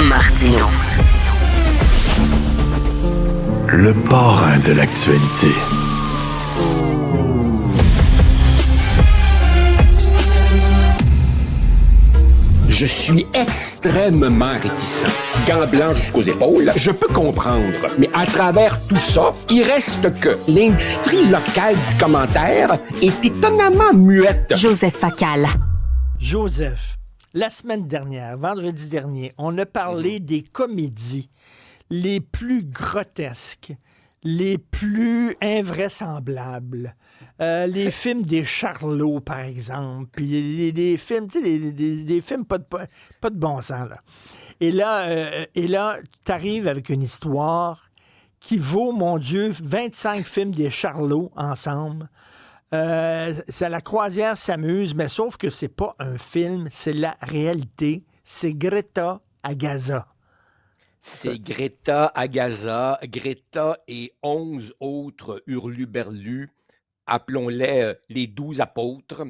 Martino. Le parrain de l'actualité. Je suis extrêmement réticent. Gants blancs jusqu'aux épaules, je peux comprendre. Mais à travers tout ça, il reste que l'industrie locale du commentaire est étonnamment muette. Joseph Facal. Joseph, la semaine dernière, vendredi dernier, on a parlé des comédies les plus grotesques, les plus invraisemblables. Les films des Charlots, par exemple, puis les films, tu sais, des films pas de bon sens, là. Et là, tu arrives avec une histoire qui vaut, mon Dieu, 25 films des Charlots ensemble. C'est la croisière s'amuse, mais sauf que c'est pas un film, c'est la réalité. C'est Greta à Gaza. C'est Greta à Gaza, Greta et 11 autres hurluberlus, appelons-les les 12 apôtres,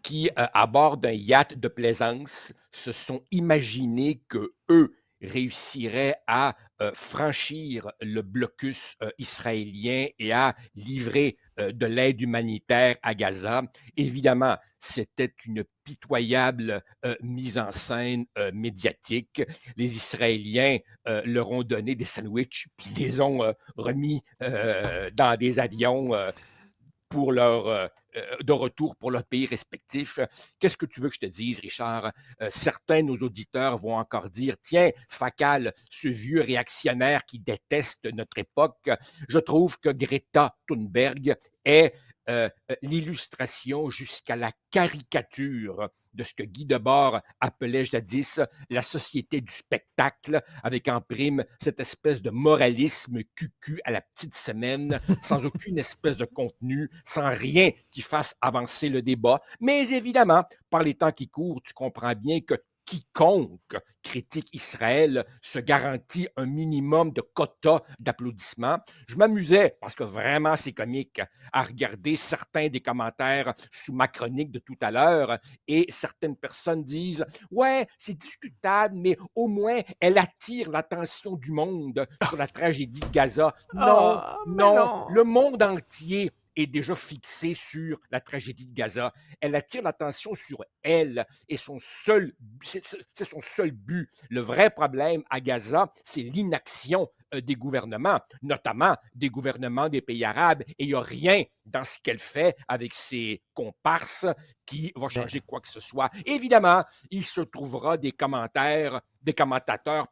qui, à bord d'un yacht de plaisance, se sont imaginés que eux réussiraient à franchir le blocus israélien et à livrer de l'aide humanitaire à Gaza. Évidemment, c'était une pitoyable mise en scène médiatique. Les Israéliens leur ont donné des sandwichs, puis les ont remis dans des avions pour de retour pour leur pays respectif. Qu'est-ce que tu veux que je te dise, Richard? Certains de nos auditeurs vont encore dire, tiens, Facal, ce vieux réactionnaire qui déteste notre époque, je trouve que Greta Thunberg est l'illustration jusqu'à la caricature de ce que Guy Debord appelait jadis la société du spectacle, avec en prime cette espèce de moralisme cucu à la petite semaine, sans aucune espèce de contenu, sans rien qui fasse avancer le débat. Mais évidemment, par les temps qui courent, tu comprends bien que quiconque critique Israël se garantit un minimum de quota d'applaudissements. Je m'amusais, parce que vraiment c'est comique, à regarder certains des commentaires sous ma chronique de tout à l'heure, et certaines personnes disent « Ouais, c'est discutable, mais au moins elle attire l'attention du monde sur la tragédie de Gaza. » Non, non, le monde entier est déjà fixé sur la tragédie de Gaza. Elle attire l'attention sur elle et c'est son seul but. Le vrai problème à Gaza, c'est l'inaction des gouvernements, notamment des gouvernements des pays arabes. Et il n'y a rien dans ce qu'elle fait avec ses comparses qui va changer quoi que ce soit. Évidemment, il se trouvera des commentateurs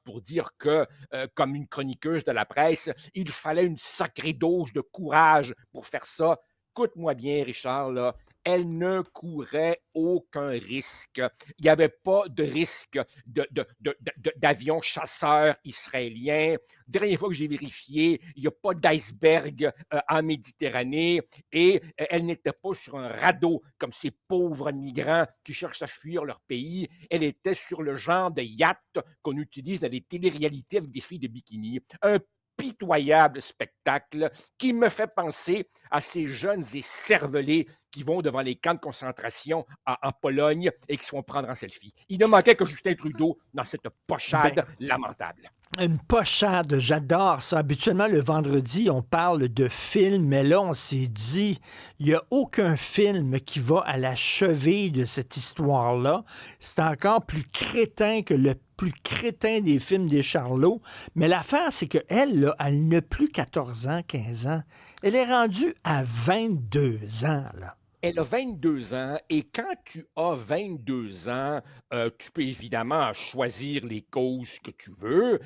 pour dire que, comme une chroniqueuse de la presse, il fallait une sacrée dose de courage pour faire ça. Écoute-moi bien, Richard, là, elle ne courait aucun risque. Il n'y avait pas de risque d'avion chasseur israélien. Dernière fois que j'ai vérifié, il n'y a pas d'iceberg en Méditerranée et elle n'était pas sur un radeau comme ces pauvres migrants qui cherchent à fuir leur pays. Elle était sur le genre de yacht qu'on utilise dans les téléréalités avec des filles de bikini. Un pitoyable spectacle qui me fait penser à ces jeunes écervelés qui vont devant les camps de concentration en Pologne et qui se font prendre en selfie. Il ne manquait que Justin Trudeau dans cette pochade lamentable. Une pochade, j'adore ça. Habituellement, le vendredi, on parle de films, mais là, on s'est dit, il n'y a aucun film qui va à la cheville de cette histoire-là. C'est encore plus crétin que le plus crétin des films des Charlots. Mais l'affaire, c'est qu'elle, là, elle n'a plus 14 ans, 15 ans. Elle est rendue à 22 ans, là. Elle a 22 ans et quand tu as 22 ans, tu peux évidemment choisir les causes que tu veux.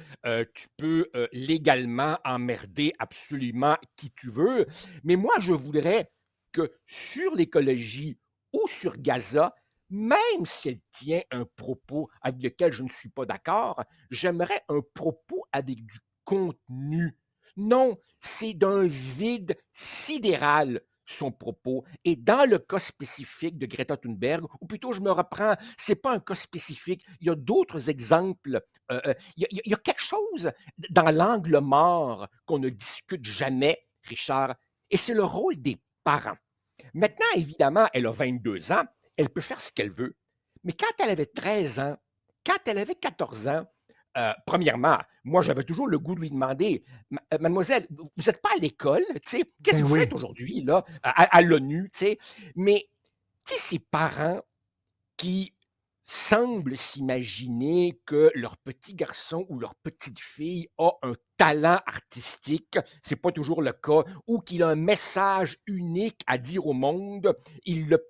Tu peux légalement emmerder absolument qui tu veux. Mais moi, je voudrais que sur l'écologie ou sur Gaza, même si elle tient un propos avec lequel je ne suis pas d'accord, j'aimerais un propos avec du contenu. Non, c'est d'un vide sidéral son propos. Et dans le cas spécifique de Greta Thunberg, ou plutôt je me reprends, c'est pas un cas spécifique, il y a d'autres exemples. Il y a quelque chose dans l'angle mort qu'on ne discute jamais, Richard, et c'est le rôle des parents. Maintenant, évidemment, elle a 22 ans, elle peut faire ce qu'elle veut. Mais quand elle avait 13 ans, quand elle avait 14 ans, Premièrement, moi, j'avais toujours le goût de lui demander, Mademoiselle, vous n'êtes pas à l'école, tu sais, qu'est-ce Ben que vous oui. faites aujourd'hui, là, à l'ONU, tu sais? Mais, tu sais, ces parents qui semblent s'imaginer que leur petit garçon ou leur petite fille a un talent artistique, c'est pas toujours le cas, ou qu'il a un message unique à dire au monde, ils le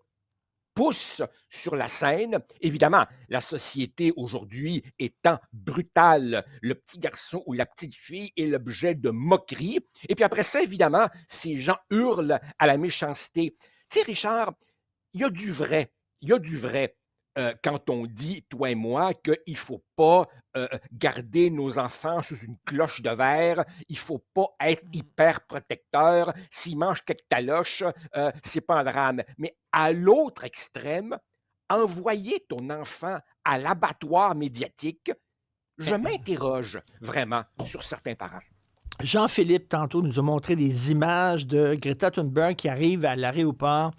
poussent sur la scène. Évidemment, la société aujourd'hui étant brutale, le petit garçon ou la petite fille est l'objet de moqueries. Et puis après ça, évidemment, ces gens hurlent à la méchanceté. Tu sais, Richard, il y a du vrai. Il y a du vrai quand on dit, toi et moi, qu'il ne faut pas garder nos enfants sous une cloche de verre, il ne faut pas être hyper protecteur. S'ils mangent quelques taloches, c'est pas un drame. Mais à l'autre extrême, envoyer ton enfant à l'abattoir médiatique, je m'interroge vraiment sur certains parents. Jean-Philippe, tantôt, nous a montré des images de Greta Thunberg qui arrive à l'aéroport.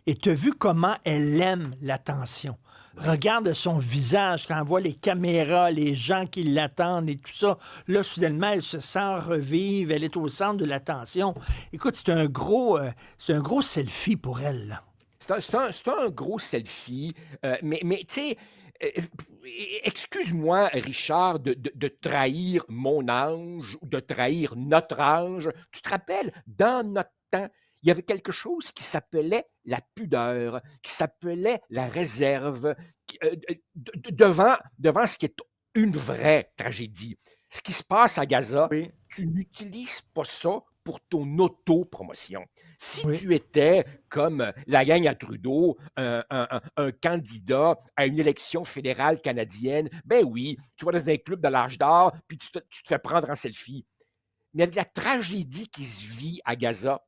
Et tu as vu comment elle aime l'attention. Regarde son visage quand on voit les caméras, les gens qui l'attendent et tout ça. Là, soudainement, elle se sent revivre. Elle est au centre de l'attention. Écoute, c'est un gros selfie pour elle, là. C'est un gros selfie, mais tu sais, euh, excuse-moi, Richard, de trahir mon ange ou de trahir notre ange. Tu te rappelles, dans notre temps, il y avait quelque chose qui s'appelait la pudeur, qui s'appelait la réserve, devant ce qui est une vraie tragédie. Ce qui se passe à Gaza, Oui, tu n'utilises pas ça pour ton autopromotion. Si oui. tu étais, comme la gang à Trudeau, un candidat à une élection fédérale canadienne, ben oui, tu vas dans un club de l'âge d'or, puis tu te fais prendre en selfie. Mais avec la tragédie qui se vit à Gaza,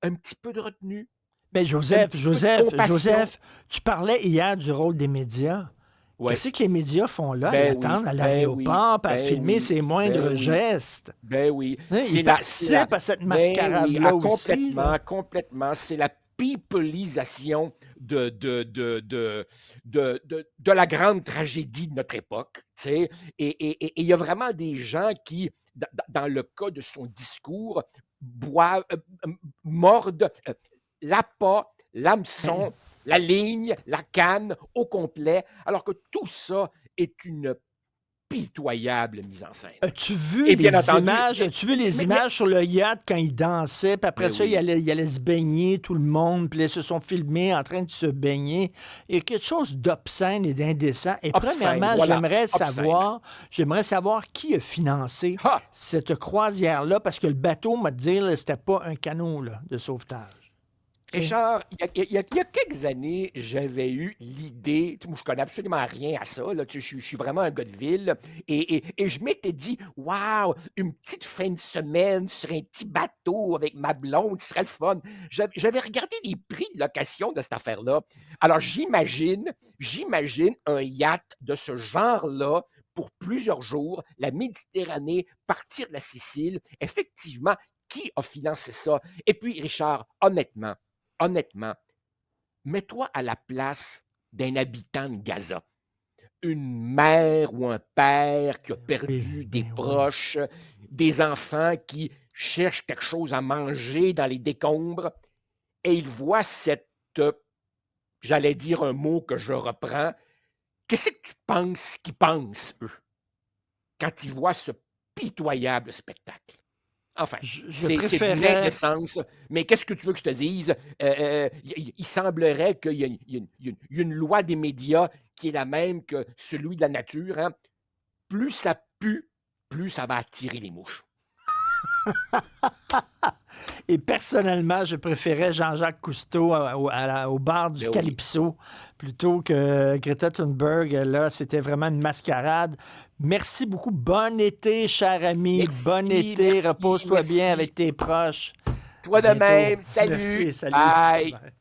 un petit peu de retenue, Mais un Joseph, petit peu de compassion. Tu parlais hier du rôle des médias. Oui, Qu'est-ce que les médias font là? Ils ben oui, l'attendent à ben oui, l'aéroport, puis à ben filmer oui, ses ben moindres oui. gestes. Ben oui, Hein, ils participent à cette ben oui, mascarade-là aussi, là. complètement, complètement. C'est la peopleisation de la grande tragédie de notre époque, tu sais. Et il y a vraiment des gens qui, dans le cas de son discours, boivent, mordent l'appât, l'hameçon, la ligne, la canne au complet, alors que tout ça est une pitoyable mise en scène. As-tu vu Et bien les entendu, images? As-tu vu les mais images sur le yacht quand ils dansaient? Puis après mais ça, oui, il allait se baigner, tout le monde. Puis là, ils se sont filmés en train de se baigner. Il y a quelque chose d'obscène et d'indécent. Et obscène, premièrement, voilà, obscène. j'aimerais savoir qui a financé Ha! cette croisière-là, parce que le bateau, m'a dit, là, c'était pas un canot là, de sauvetage. OK? Richard, il y a quelques années, j'avais eu l'idée, tu sais, moi je connais absolument rien à ça, là, tu sais, je suis vraiment un gars de ville, et je m'étais dit, waouh, une petite fin de semaine sur un petit bateau avec ma blonde, ce serait le fun. J'avais regardé les prix de location de cette affaire-là. Alors j'imagine un yacht de ce genre-là pour plusieurs jours, la Méditerranée, partir de la Sicile. Effectivement, qui a financé ça? Et puis, Richard, honnêtement, mets-toi à la place d'un habitant de Gaza, une mère ou un père qui a Oui, perdu des ben oui. proches, des enfants qui cherchent quelque chose à manger dans les décombres, et ils voient cette, j'allais dire un mot que je reprends, qu'est-ce que tu penses qu'ils pensent, eux, quand ils voient ce pitoyable spectacle? Enfin, Je c'est d'une préférais. indécence, mais qu'est-ce que tu veux que je te dise? Il semblerait qu'il y a une loi des médias qui est la même que celui de la nature, hein. Plus ça pue, plus ça va attirer les mouches. Et personnellement, je préférais Jean-Jacques Cousteau au bar du Ben oui. Calypso plutôt que Greta Thunberg. Là, c'était vraiment une mascarade. Merci beaucoup. Bon été, cher ami. Bon Merci, été. merci, Repose-toi bien merci. avec tes proches. À Toi de bientôt. même. Salut. Merci. Salut. Bye. Bye.